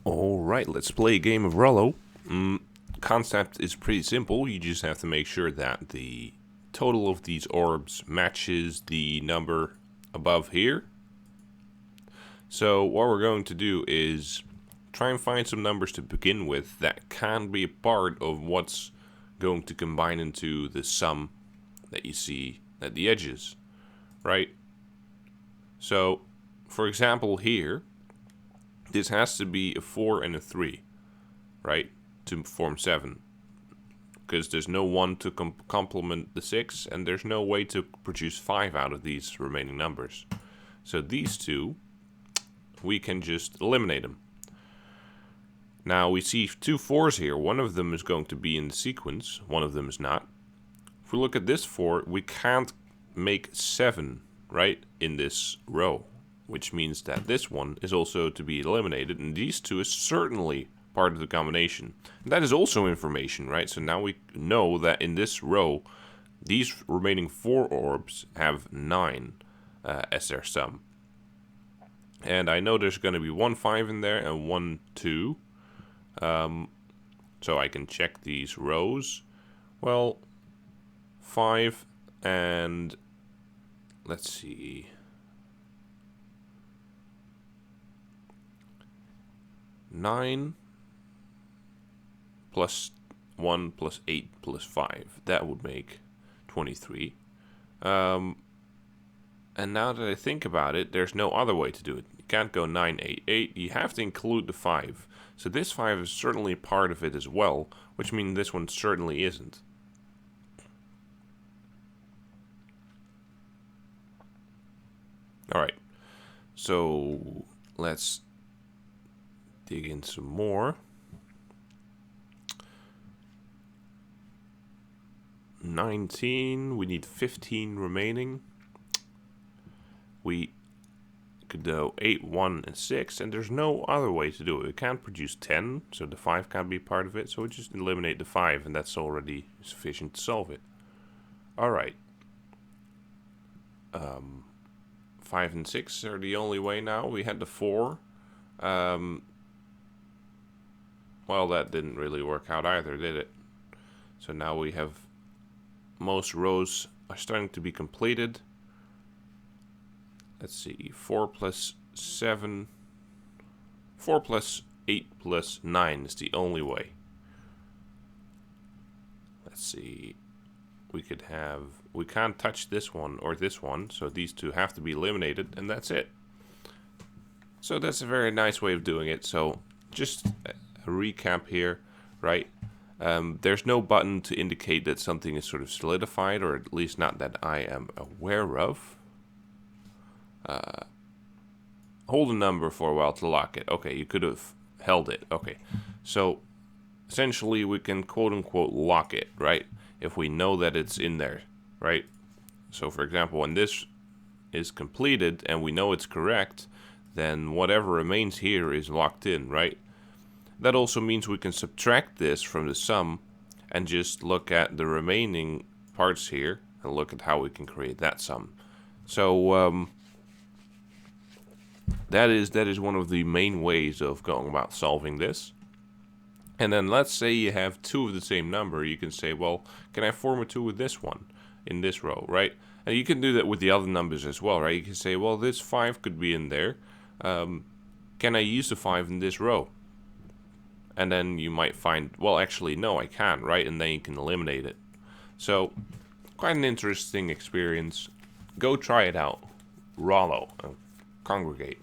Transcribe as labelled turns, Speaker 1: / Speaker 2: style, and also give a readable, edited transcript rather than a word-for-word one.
Speaker 1: Alright, let's play a game of Rullo. Concept is pretty simple. You just have to make sure that the total of these orbs matches the number above here. So what we're going to do is try and find some numbers to begin with that can be a part of what's going to combine into the sum that you see at the edges, right? So, for example here, this has to be a 4 and a 3, right, to form 7. Because there's no 1 to complement the 6, and there's no way to produce 5 out of these remaining numbers. So these two, we can just eliminate them. Now we see 2 4s here. One of them is going to be in the sequence, one of them is not. If we look at this 4, we can't make 7, right, in this row, which means that this one is also to be eliminated, and these two is certainly part of the combination. And that is also information, right? So now we know that in this row, these remaining 4 orbs have 9 as their sum. And I know there's going to be 1 5 in there and 1 2. So I can check these rows. Well, 5 and let's see. 9 plus 1 plus 8 plus 5. That would make 23. And now that I think about it, there's no other way to do it. You can't go 9, 8, 8. You have to include the 5. So this 5 is certainly part of it as well, which means this one certainly isn't. Alright, so let's dig in some more. 19, we need 15 remaining. We could do 8, 1, and 6, and there's no other way to do it. We can't produce 10, so the 5 can't be part of it, so we just eliminate the 5, and that's already sufficient to solve it. Alright. 5 and 6 are the only way now. We had the 4. Well, that didn't really work out either, did it? So now we have most rows are starting to be completed. Let's see, 4 plus 7, 4 plus 8 plus 9 is the only way. Let's see, we can't touch this one or this one, so these two have to be eliminated, and that's it. So that's a very nice way of doing it. So just a recap here, right? There's no button to indicate that something is sort of solidified, or at least not that I am aware of. Hold a number for a while to lock it. Okay, you could have held it. Okay, so essentially we can quote-unquote lock it, right? If we know that it's in there, right? So for example, when this is completed and we know it's correct, then whatever remains here is locked in, right? That also means we can subtract this from the sum and just look at the remaining parts here and look at how we can create that sum. So that is one of the main ways of going about solving this. And then let's say you have 2 of the same number. You can say, well, can I form a 2 with this one in this row, right? And you can do that with the other numbers as well, right? You can say, well, this 5 could be in there. Can I use the 5 in this row? And then you might find, well, actually, no, I can't, right? And then you can eliminate it. So, quite an interesting experience. Go try it out. Rullo. Congregate.